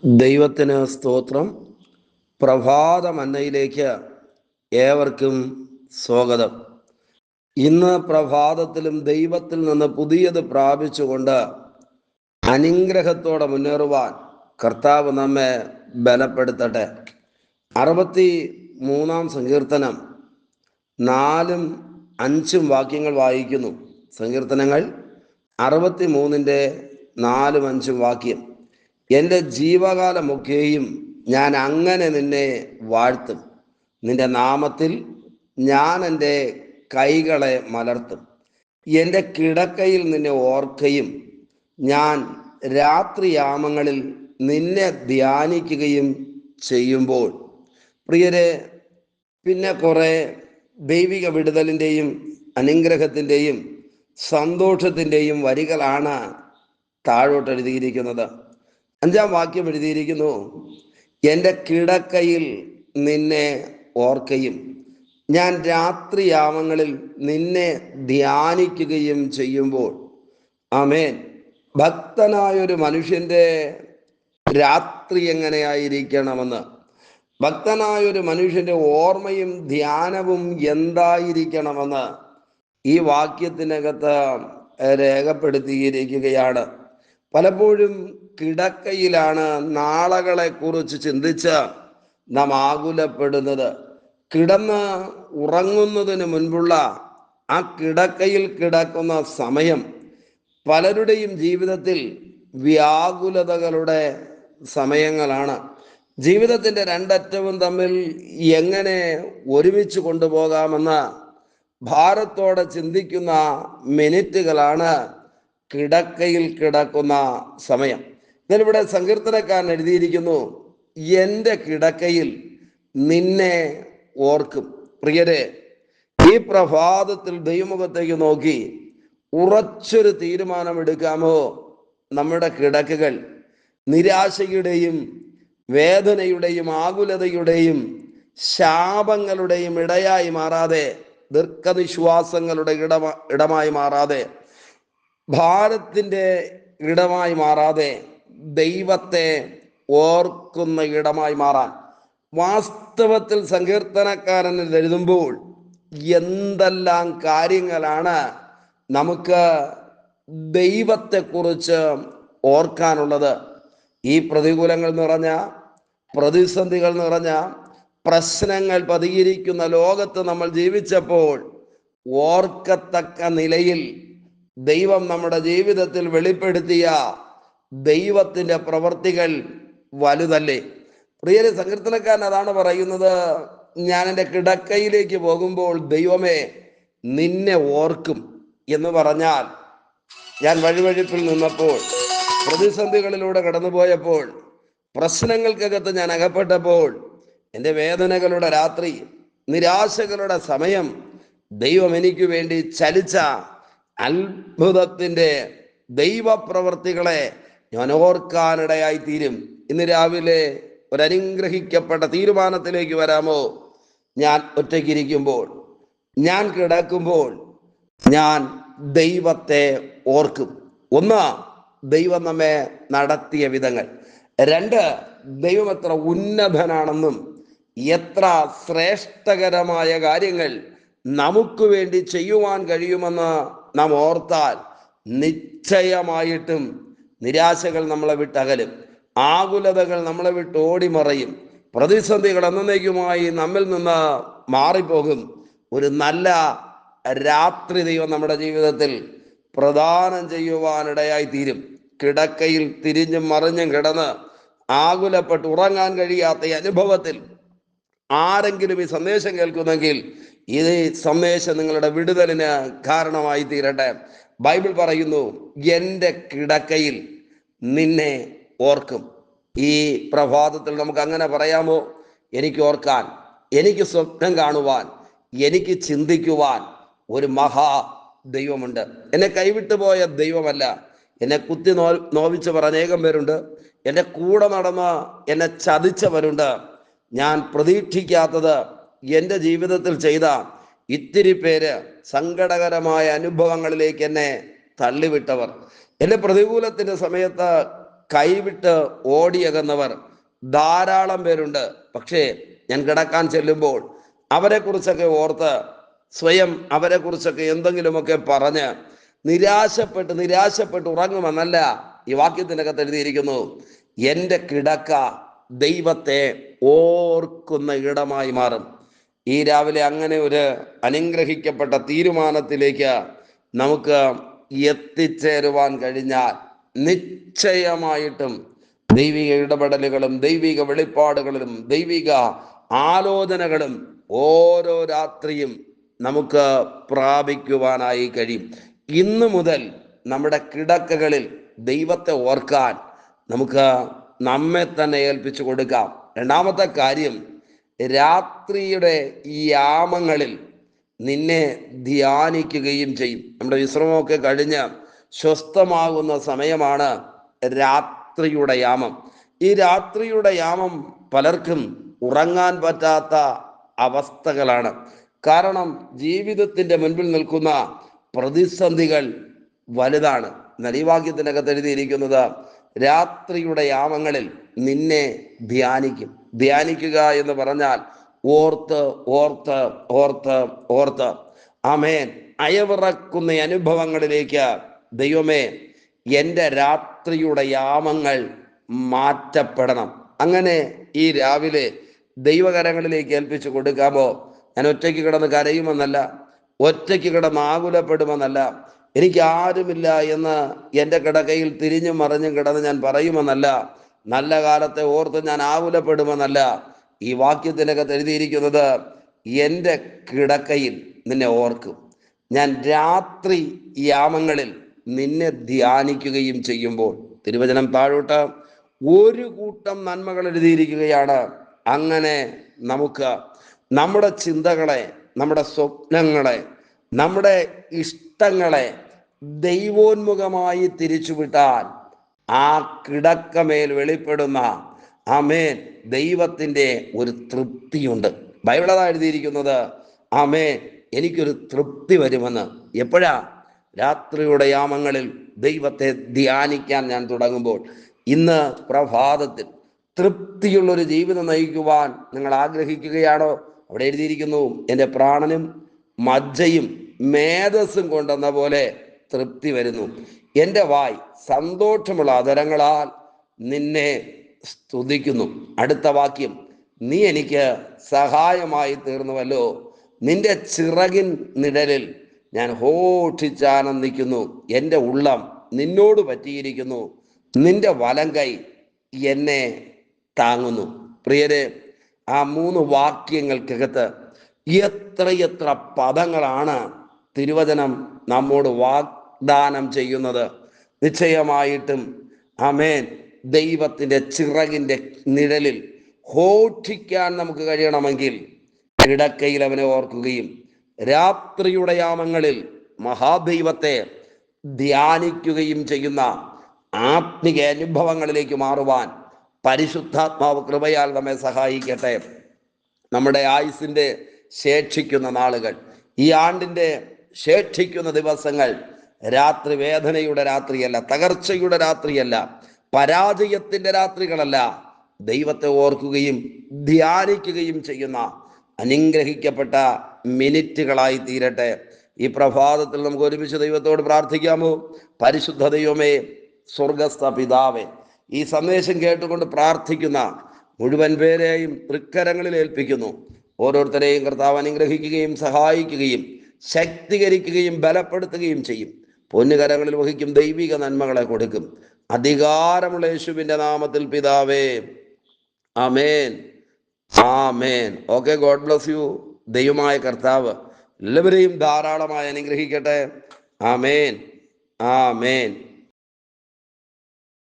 ദൈവത്തിന് സ്തോത്രം. പ്രഭാത മന്നയിലേക്ക് ഏവർക്കും സ്വാഗതം. ഇന്ന് പ്രഭാതത്തിലും ദൈവത്തിൽ നിന്ന് പുതിയത് പ്രാപിച്ചുകൊണ്ട് അനുഗ്രഹത്തോടെ മുന്നേറുവാൻ കർത്താവ് നമ്മെ ബലപ്പെടുത്തട്ടെ. 63 സങ്കീർത്തനം 4-5 വാക്യങ്ങൾ വായിക്കുന്നു. സങ്കീർത്തനങ്ങൾ 63 4-5 വാക്യം. എൻ്റെ ജീവകാലമൊക്കെയും ഞാൻ അങ്ങനെ നിന്നെ വാഴ്ത്തും. നിന്റെ നാമത്തിൽ ഞാൻ എൻ്റെ കൈകളെ മലർത്തും. എൻ്റെ കിടക്കയിൽ നിന്നെ ഓർക്കുകയും ഞാൻ രാത്രിയാമങ്ങളിൽ നിന്നെ ധ്യാനിക്കുകയും ചെയ്യുമ്പോൾ. പ്രിയരെ, പിന്നെ കുറെ ദൈവിക വിടുതലിൻ്റെയും അനുഗ്രഹത്തിൻ്റെയും സന്തോഷത്തിൻ്റെയും വരികളാണ് താഴോട്ട് എഴുതിയിരിക്കുന്നത്. 5 വാക്യം എഴുതിയിരിക്കുന്നു, എൻ്റെ കിടക്കയിൽ നിന്നെ ഓർക്കുകയും ഞാൻ രാത്രിയാമങ്ങളിൽ നിന്നെ ധ്യാനിക്കുകയും ചെയ്യുമ്പോൾ. ആമേൻ. ഭക്തനായൊരു മനുഷ്യൻ്റെ രാത്രി എങ്ങനെയായിരിക്കണമെന്ന്, ഭക്തനായൊരു മനുഷ്യൻ്റെ ഓർമ്മയും ധ്യാനവും എന്തായിരിക്കണമെന്ന് ഈ വാക്യത്തിനകത്ത് രേഖപ്പെടുത്തിയിരിക്കുകയാണ്. പലപ്പോഴും കിടക്കയിലാണ് നാളകളെ കുറിച്ച് ചിന്തിച്ച് നാം ആകുലപ്പെടുന്നത്. കിടന്ന് ഉറങ്ങുന്നതിന് മുൻപുള്ള ആ കിടക്കയിൽ കിടക്കുന്ന സമയം പലരുടെയും ജീവിതത്തിൽ വ്യാകുലതകളുടെ സമയങ്ങളാണ്. ജീവിതത്തിൻ്റെ രണ്ടറ്റവും തമ്മിൽ എങ്ങനെ ഒരുമിച്ച് കൊണ്ടുപോകാമെന്ന് ഭാരത്തോടെ ചിന്തിക്കുന്ന മിനിറ്റുകളാണ് കിടക്കയിൽ കിടക്കുന്ന സമയം. ഇതിലിവിടെ സങ്കീർത്തനക്കാരൻ എഴുതിയിരിക്കുന്നു, എൻ്റെ കിടക്കയിൽ നിന്നെ ഓർക്കും. പ്രിയരെ, ഈ പ്രഭാതത്തിൽ ദൈവമുഖത്തേക്ക് നോക്കി ഉറച്ചൊരു തീരുമാനമെടുക്കാമോ? നമ്മുടെ കിടക്കുകൾ നിരാശയുടെയും വേദനയുടെയും ആകുലതയുടെയും ശാപങ്ങളുടെയും ഇടയായി മാറാതെ, ദീർഘനിശ്വാസങ്ങളുടെ ഇടമായി മാറാതെ, ഭാരത്തിൻ്റെ ഇടമായി മാറാതെ, ദൈവത്തെ ഓർക്കുന്ന ഇടമായി മാറാൻ. വാസ്തവത്തിൽ സങ്കീർത്തനക്കാരൻ എഴുതുമ്പോൾ എന്തെല്ലാം കാര്യങ്ങളാണ് നമുക്ക് ദൈവത്തെക്കുറിച്ച് ഓർക്കാനുള്ളത്. ഈ പ്രതികൂലങ്ങൾ നിറഞ്ഞ, പ്രതിസന്ധികൾ നിറഞ്ഞ, പ്രശ്നങ്ങൾ പതിയിരിക്കുന്ന ലോകത്ത് നമ്മൾ ജീവിച്ചപ്പോൾ ഓർക്കത്തക്ക നിലയിൽ ദൈവം നമ്മുടെ ജീവിതത്തിൽ വെളിപ്പെടുത്തിയ ദൈവത്തിൻ്റെ പ്രവൃത്തികൾ വലുതല്ലേ? പ്രിയരെ, സങ്കീർത്തനക്കാരൻ അതാണ് പറയുന്നത്, ഞാൻ എൻ്റെ കിടക്കയിലേക്ക് പോകുമ്പോൾ ദൈവമേ നിന്നെ ഓർക്കും എന്ന് പറഞ്ഞാൽ, ഞാൻ വഴിവഴിപ്പിൽ നിന്നപ്പോൾ, പ്രതിസന്ധികളിലൂടെ കടന്നുപോയപ്പോൾ, പ്രശ്നങ്ങൾക്കകത്ത് ഞാൻ അകപ്പെട്ടപ്പോൾ, എൻ്റെ വേദനകളുടെ രാത്രി, നിരാശകളുടെ സമയം ദൈവം എനിക്ക് വേണ്ടി ചലിച്ച അത്ഭുതത്തിൻ്റെ ദൈവപ്രവൃത്തികളെ ഞാൻ ഓർക്കാനിടയായി തീരും. ഇന്ന് രാവിലെ ഒരനുഗ്രഹിക്കപ്പെട്ട തീരുമാനത്തിലേക്ക് വരാമോ? ഞാൻ ഒറ്റയ്ക്കിരിക്കുമ്പോൾ, ഞാൻ കിടക്കുമ്പോൾ ഞാൻ ദൈവത്തെ ഓർക്കും. 1, ദൈവം നമ്മെ നടത്തിയ വിധങ്ങൾ. 2, ദൈവം എത്ര ഉന്നതനാണെന്നും എത്ര ശ്രേഷ്ഠകരമായ കാര്യങ്ങൾ നമുക്ക് വേണ്ടി ചെയ്യുവാൻ കഴിയുമെന്ന് നാം ഓർത്താൽ നിശ്ചയമായിട്ടും നിരാശകൾ നമ്മളെ വിട്ടകലും, ആകുലതകൾ നമ്മളെ വിട്ട് ഓടിമറയും, പ്രതിസന്ധികൾ എന്നേക്കുമായി നമ്മിൽ നിന്ന് മാറിപ്പോകും. ഒരു നല്ല രാത്രി ദൈവം നമ്മുടെ ജീവിതത്തിൽ പ്രദാനം ചെയ്യുവാനിടയായി തീരും. കിടക്കയിൽ തിരിഞ്ഞും മറിഞ്ഞും കിടന്ന് ആകുലപ്പെട്ട് ഉറങ്ങാൻ കഴിയാത്ത അനുഭവത്തിൽ ആരെങ്കിലും ഈ സന്ദേശം കേൾക്കുന്നെങ്കിൽ ഈ സന്ദേശം നിങ്ങളുടെ വിടുതലിന് കാരണമായി തീരട്ടെ. ബൈബിൾ പറയുന്നു, എൻ്റെ കിടക്കയിൽ നിന്നെ ഓർക്കും. ഈ പ്രഭാതത്തിൽ നമുക്ക് അങ്ങനെ പറയാമോ? എനിക്ക് ഓർക്കാൻ, എനിക്ക് സ്വപ്നം കാണുവാൻ, എനിക്ക് ചിന്തിക്കുവാൻ ഒരു മഹാ ദൈവമുണ്ട്. എന്നെ കൈവിട്ടു പോയ ദൈവമല്ല. എന്നെ കുത്തി നോവിച്ചവർ അനേകം പേരുണ്ട്. എൻ്റെ കൂടെ നടന്ന് എന്നെ ചതിച്ചവരുണ്ട്. ഞാൻ പ്രതീക്ഷിക്കാത്തത് എൻ്റെ ജീവിതത്തിൽ ചെയ്ത ഇത്തിരി പേര് സങ്കടകരമായ അനുഭവങ്ങളിലേക്ക് എന്നെ തള്ളിവിട്ടവർ, എൻ്റെ പ്രതികൂലത്തിൻ്റെ സമയത്ത് കൈവിട്ട് ഓടിയകുന്നവർ ധാരാളം പേരുണ്ട്. പക്ഷേ ഞാൻ കിടക്കാൻ ചെല്ലുമ്പോൾ അവരെക്കുറിച്ചൊക്കെ ഓർത്ത് സ്വയം അവരെക്കുറിച്ചൊക്കെ എന്തെങ്കിലുമൊക്കെ പറഞ്ഞ് നിരാശപ്പെട്ട് ഉറങ്ങുമെന്നല്ല ഈ വാക്യത്തിനകത്ത് എഴുതിയിരിക്കുന്നു. എൻ്റെ കിടക്ക ദൈവത്തെ ഓർക്കുന്ന ഇടമായി മാറും. ഈ രാവിലെ അങ്ങനെ ഒരു അനുഗ്രഹിക്കപ്പെട്ട തീരുമാനത്തിലേക്ക് നമുക്ക് എത്തിച്ചേരുവാൻ കഴിഞ്ഞാൽ നിശ്ചയമായിട്ടും ദൈവിക ഇടപെടലുകളും ദൈവിക വെളിപ്പാടുകളും ദൈവിക ആലോചനകളും ഓരോ രാത്രിയും നമുക്ക് പ്രാപിക്കുവാനായി കഴിയും. ഇന്നു മുതൽ നമ്മുടെ കിടക്കകളിൽ ദൈവത്തെ ഓർക്കാൻ നമുക്ക് നമ്മെ തന്നെ ഏൽപ്പിച്ചു കൊടുക്കാം. രണ്ടാമത്തെ കാര്യം, രാത്രിയുടെ യാമങ്ങളിൽ നിന്നെ ധ്യാനിക്കുകയും ചെയ്യും. നമ്മുടെ വിശ്രമമൊക്കെ കഴിഞ്ഞ് സ്വസ്ഥമാകുന്ന സമയമാണ് രാത്രിയുടെ യാമം. ഈ രാത്രിയുടെ യാമം പലർക്കും ഉറങ്ങാൻ പറ്റാത്ത അവസ്ഥകളാണ്. കാരണം ജീവിതത്തിൻ്റെ മുൻപിൽ നിൽക്കുന്ന പ്രതിസന്ധികൾ വലുതാണ്. എന്നാൽ ഈ വാക്യത്തിനകത്ത് എഴുതിയിരിക്കുന്നത് രാത്രിയുടെ യാമങ്ങളിൽ നിന്നെ ധ്യാനിക്കും. ധ്യാനിക്കുക എന്ന് പറഞ്ഞാൽ ഓർത്ത് ഓർത്ത് ഓർത്ത് ഓർത്ത് ആമേൻ അയവിറക്കുന്ന അനുഭവങ്ങളിലേക്ക് ദൈവമേ എൻ്റെ രാത്രിയുടെ യാമങ്ങൾ മാറ്റപ്പെടണം. അങ്ങനെ ഈ രാവിലെ ദൈവകരങ്ങളിലേക്ക് ഏൽപ്പിച്ചു കൊടുക്കാമോ? ഞാൻ ഒറ്റയ്ക്ക് കിടന്ന് കരയുമെന്നല്ല, ഒറ്റയ്ക്ക് കിടന്ന് ആകുലപ്പെടുമെന്നല്ല, എനിക്ക് ആരുമില്ല എന്ന് എൻ്റെ കിടക്കയിൽ തിരിഞ്ഞും മറിഞ്ഞും കിടന്ന് ഞാൻ പറയുമെന്നല്ല, നല്ല കാലത്തെ ഓർത്ത് ഞാൻ ആകുലപ്പെടുമെന്നല്ല. ഈ വാക്യത്തിനകത്ത് എഴുതിയിരിക്കുന്നത് എൻ്റെ കിടക്കയിൽ നിന്നെ ഓർക്കും. ഞാൻ രാത്രി യാമങ്ങളിൽ നിന്നെ ധ്യാനിക്കുകയും ചെയ്യുമ്പോൾ. തിരുവചനം താഴോട്ട് ഒരു കൂട്ടം നന്മകൾ എഴുതിയിരിക്കുകയാണ്. അങ്ങനെ നമുക്ക് നമ്മുടെ ചിന്തകളെ, നമ്മുടെ സ്വപ്നങ്ങളെ, നമ്മുടെ ഇഷ്ടങ്ങളെ ദൈവോന്മുഖമായി തിരിച്ചുവിട്ടാൽ ആ കിടക്കമേൽ വെളിപ്പെടുന്ന ആമേൻ ദൈവത്തിൻ്റെ ഒരു തൃപ്തിയുണ്ട്. ബൈബിളതാ എഴുതിയിരിക്കുന്നത് ആമേൻ എനിക്കൊരു തൃപ്തി വരുമെന്ന്. എപ്പോഴാ? രാത്രിയുടെ യാമങ്ങളിൽ ദൈവത്തെ ധ്യാനിക്കാൻ ഞാൻ തുടങ്ങുമ്പോൾ. ഇന്ന് പ്രഭാതത്തിൽ തൃപ്തിയുള്ളൊരു ജീവിതം നയിക്കുവാൻ നിങ്ങൾ ആഗ്രഹിക്കുകയാണോ? അവിടെ എഴുതിയിരിക്കുന്നു, എൻ്റെ പ്രാണനും മജ്ജയും മേധസ്സും കൊണ്ടെന്ന പോലെ തൃപ്തി വരുന്നു. എൻ്റെ വായ് സന്തോഷമുള്ള അധരങ്ങളാൽ നിന്നെ സ്തുതിക്കുന്നു. അടുത്ത വാക്യം, നീ എനിക്ക് സഹായമായി തീർന്നുവല്ലോ. നിന്റെ ചിറകിൻ നിഴലിൽ ഞാൻ ഘോഷിച്ചാനന്ദിക്കുന്നു. എൻ്റെ ഉള്ളം നിന്നോട് പറ്റിയിരിക്കുന്നു. നിന്റെ വലം കൈ എന്നെ താങ്ങുന്നു. പ്രിയരെ, ആ 3 വാക്യങ്ങൾക്കകത്ത് എത്രയെത്ര പദങ്ങളാണ് തിരുവചനം നമ്മോട് വാഗ്ദാനം ചെയ്യുന്നത്. നിശ്ചയമായിട്ടും ആമേൻ ദൈവത്തിൻ്റെ ചിറകിൻ്റെ നിഴലിൽ ഘോഷിക്കാൻ നമുക്ക് കഴിയണമെങ്കിൽ കിടക്കയിൽ അവനെ ഓർക്കുകയും രാത്രിയുടെ യാമങ്ങളിൽ മഹാദൈവത്തെ ധ്യാനിക്കുകയും ചെയ്യുന്ന ആത്മിക അനുഭവങ്ങളിലേക്ക് മാറുവാൻ പരിശുദ്ധാത്മാവ് കൃപയാൽ നമ്മെ സഹായിക്കട്ടെ. നമ്മുടെ ആയുസിൻ്റെ ശേഷിക്കുന്ന നാളുകൾ, ഈ ആണ്ടിൻ്റെ ശേഷിക്കുന്ന ദിവസങ്ങൾ രാത്രി വേദനയുടെ രാത്രിയല്ല, തകർച്ചയുടെ രാത്രിയല്ല, പരാജയത്തിൻ്റെ രാത്രികളല്ല. ദൈവത്തെ ഓർക്കുകയും ധ്യാനിക്കുകയും ചെയ്യുന്ന അനുഗ്രഹിക്കപ്പെട്ട മിനിറ്റുകളായി തീരട്ടെ. ഈ പ്രഭാതത്തിൽ നമുക്ക് ഒരുമിച്ച് ദൈവത്തോട് പ്രാർത്ഥിക്കാമോ? പരിശുദ്ധ ദൈവമേ, സ്വർഗസ്ഥ പിതാവേ, ഈ സന്ദേശം കേട്ടുകൊണ്ട് പ്രാർത്ഥിക്കുന്ന മുഴുവൻ പേരെയും തൃക്കരങ്ങളിൽ ഏൽപ്പിക്കുന്നു. ഓരോരുത്തരെയും കർത്താവ് അനുഗ്രഹിക്കുകയും സഹായിക്കുകയും ശക്തീകരിക്കുകയും ബലപ്പെടുത്തുകയും ചെയ്യും. പൊന്നുകരങ്ങളിൽ വഹിക്കും ദൈവിക നന്മകളെ കൊടുക്കും. അധികാരമുള്ള യേശുവിൻ്റെ നാമത്തിൽ പിതാവേ, ആമേൻ, ആമേൻ. Okay, God bless you. ദൈവമായ കർത്താവ് എല്ലാവരെയും ധാരാളമായി അനുഗ്രഹിക്കട്ടെ. ആമേൻ, ആമേൻ.